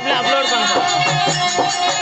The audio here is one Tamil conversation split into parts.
யூடியூப்ல அப்லோட் பண்ணுறோம்.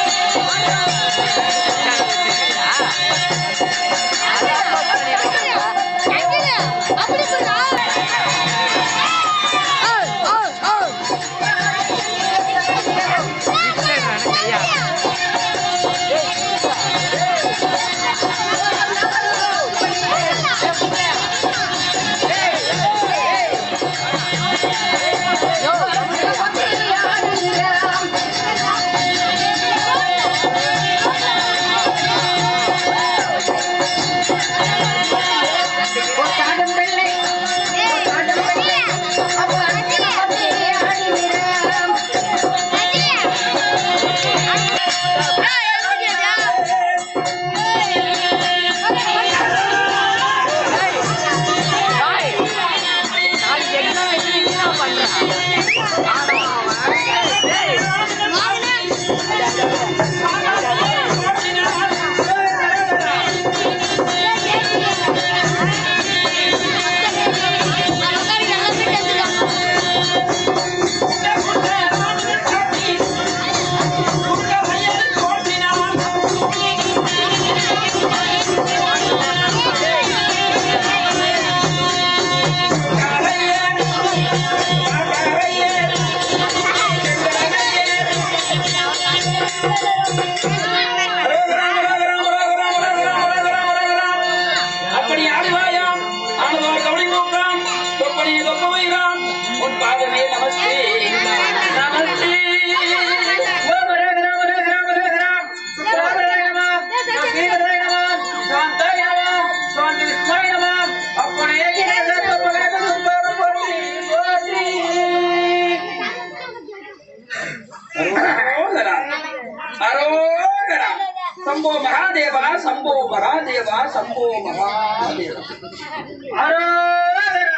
शंभो महादेवा शंभो महादेवा शंभो महादेवा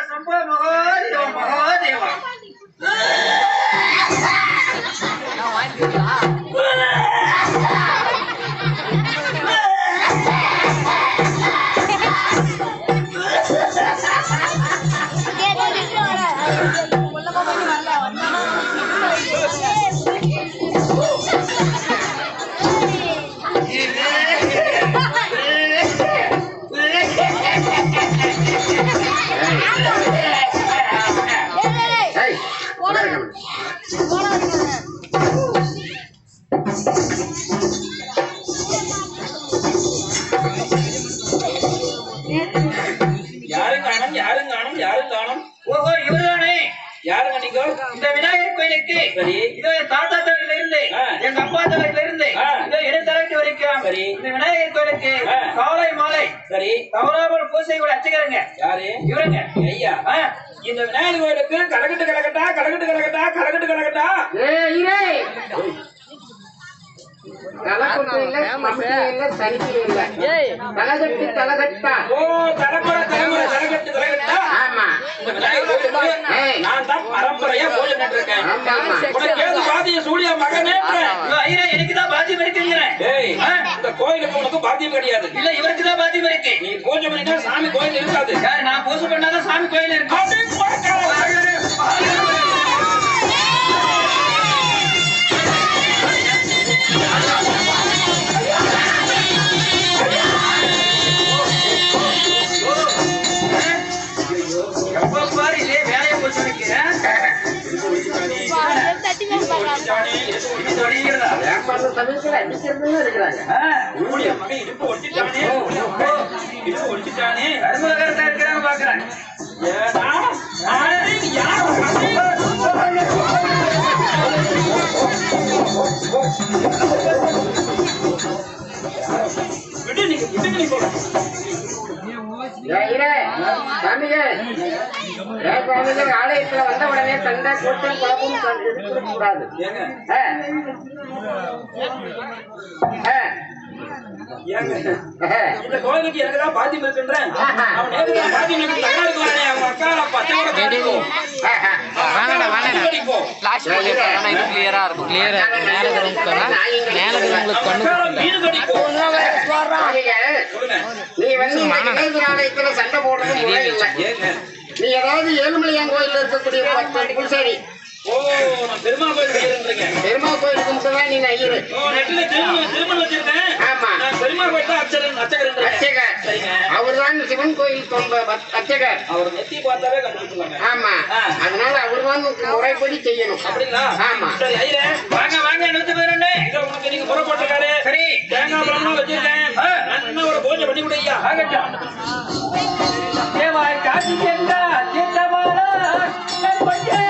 शंभो महादेवा महादेवा விநாயகர் கோயிலுக்கு இதோ தாத்தா தலையில இருந்து எங்க அப்பா தலையில இருந்து இதோ இரு தலைக்கு வரைக்கும் இந்த விநாயகர் கோயிலுக்கு காலை மாலை சரி தவறாமல் பூசை கூட அச்சுக்கிறங்க யாரு இவருங்க ஐயா இந்த விநாயகர் கோயிலுக்கு கலகட்டு கலகட்டா கலகட்டு கலகட்டா கலகட்டு கலகட்டா பரம்பரையா போயிட்டு இருக்கேன் சூழியா மகனே எனக்குதான் பாத்தியம் இருக்குங்கிறேன் இந்த கோயிலுக்கு உனக்கு பாத்தியம் கிடையாது இல்ல இவருக்குதான் பாத்தியம் இருக்கு நீ பூஜை பண்ணிட்டா சாமி கோயில் இருக்காது நான் பூஜை பண்ணாதான் சாமி கோயில் இருக்கு ஆலயத்துல வந்த உடனே சண்டை கூட்டம் குழப்பம் இருக்கக்கூடாது. இந்த கோயிலுக்கு எனக்குதான் பாத்தியம் இருக்கின்றேன் சண்டை போடுறது நீ ஏதாவது ஏழுமலையான் கோயில் இருக்கக்கூடிய பூசாரி பெருமா கோயில் மீன் ஐயரு. நெட்டில திருமணம் வச்சிருக்கேன். ஆமா. நான் பெருமா போயிட்டு அர்ச்சகர். சரிங்க. அவர்தான் சிவன் கோயில் அர்ச்சகர். அவர் நெத்தி பார்த்தாவே கண்டுபிடிச்சாங்க. ஆமா. அதனால அவர்தான் முறைப்படி செய்யணும். அப்படிங்களா? ஆமா. சரி ஐயரே வாங்க வாங்க எடுத்து போறேன். இங்க உங்களுக்கு நீங்க முறை போட்டுக்காரு. சரி. தேங்காய் பழம்லாம் வச்சிருக்கேன். நான் ஒரு பூஜை பண்ணி விடுய்யா. ஆகட்டும். தேவாய் காட்சி சென்றா சித்தமாலா கண்பட்டே.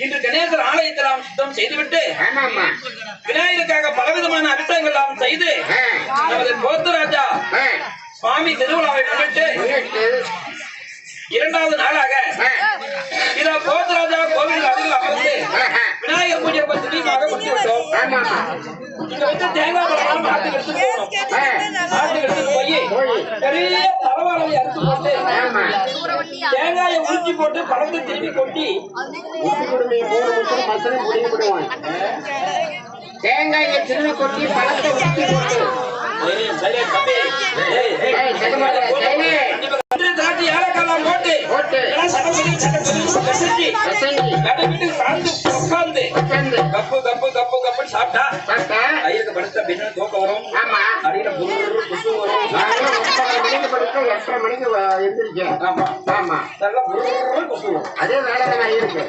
இன்று கணேசர் ஆலயத்தெல்லாம் சுத்தம் செய்துவிட்டு விநாயகருக்காக பலவிதமான அபிஷேகங்கள் எல்லாம் செய்து நமது கோத்தராஜா சுவாமி திருவிழாவை முன்னிட்டு இரண்டாவது நாளாக இதோ கோத்தராஜா கோவில் அருகில் அமர்ந்து விநாயகர் பூஜை பத்திரிக்காக முடித்து விட்டோம். இங்க வந்து தேங்காய் பழம் ஆட்டுக்கு எடுத்து போகணும். ஆட்டுக்கு எடுத்துட்டு போய் பெரிய தலவாழை அறுத்து போட்டு தேங்காயை உருச்சி போட்டு பழத்தை திருப்பி கொட்டி தேங்காயை திரும்பி கொட்டி பழத்தை உருச்சி போட்டு ஏலக்காலாம் போட்டு உட்கார்ந்து கப்பு கப்பு கப்பு கப்பு சாப்பிட்டா ஐயருக்கு படுத்த பின்ன தூக்கம் வரும். அடியில புது வரும். 8:30 மணிக்கு எந்திரிச்சேன். ஆமா ஆமா நல்லா புருன்னு கொசுவோம். அதே வேலை தான் இருக்கு.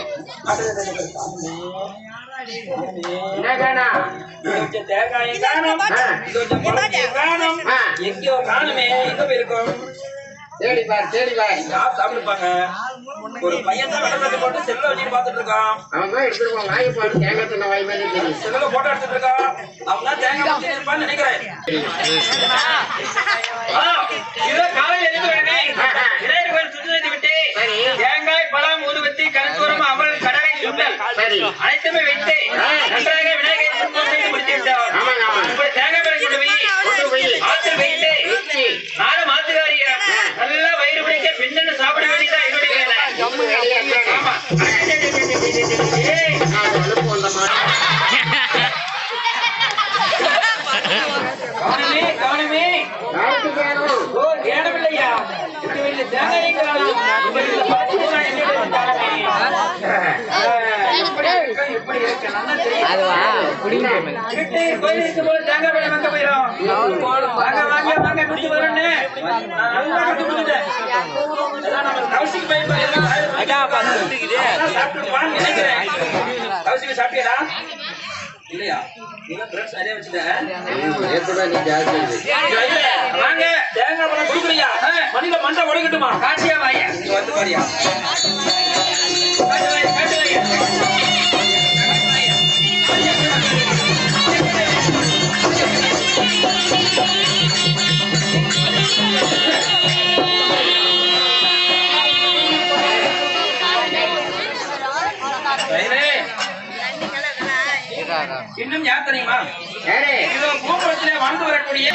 என்ன வேணாம்? கொஞ்சம் தேங்காயும் காணும், கொஞ்சம் பழத்தையும் காணும். எங்கேயோ காணுமே, எங்க போயிருக்கோம்? தேடி பார் தேடி பார். யார் சாப்பிட்டுப்பாங்க? ஒரு பையன் தான் வெள்ளை போட்டு செல்ல வச்சு பார்த்துட்டு இருக்கான். அவன் தான் எடுத்துருவான். வாங்கி பாரு. தேங்காய் தின்ன வாய் மாதிரி தெரியும். செல்ல போட்டோ எடுத்துட்டு இருக்கான். அவன் தான் தேங்காய் வச்சு இருப்பான்னு நினைக்கிறேன். இதோ காலையில் எழுந்து உடனே விநாயகர் கோயில் சுற்றி விட்டு தேங்காய் பழம் ஊதுபத்தி கருத்தூரம் அவள் கடலை சுண்டல் அனைத்துமே வைத்து நன்றாக விநாயகர் செய்து முடித்து விட்டார். தேங்காய் பழம் கொண்டு போய் ஆற்றில் வைத்து நானும் ஆத்துக்காரியா நல்லா வயிறு பிடிக்க பின்னன்னு சாப்பிட வேண்டியதா என்னுடைய வேலை. ஆமா கவனமே கவனமே ஏடமில்லையா தேங்காய் எப்படி இருக்கு நல்லா தெரியும். கோயிலுக்கு போல தேங்காய் பழம் வாங்க போயிடும். வாங்க வாங்க வாங்க குடிச்சு வரணும்னு நல்லா குடிச்சுட்டேன். கவுசிக்கு போய் நினைக்கிறேன். கவுசிக்கு சாப்பிட்டியடா இல்லையா? சரியா வச்சுட்டேன். வாங்க தேங்காய் பழம் குடுக்குறியா? மணில மண்டை உடைக்கட்டுமா? காட்சியா வாயா நீ வந்து பாரியா இன்னும் யார் தெரியுமா? போக்குவரத்துல வாழ்ந்து வரக்கூடிய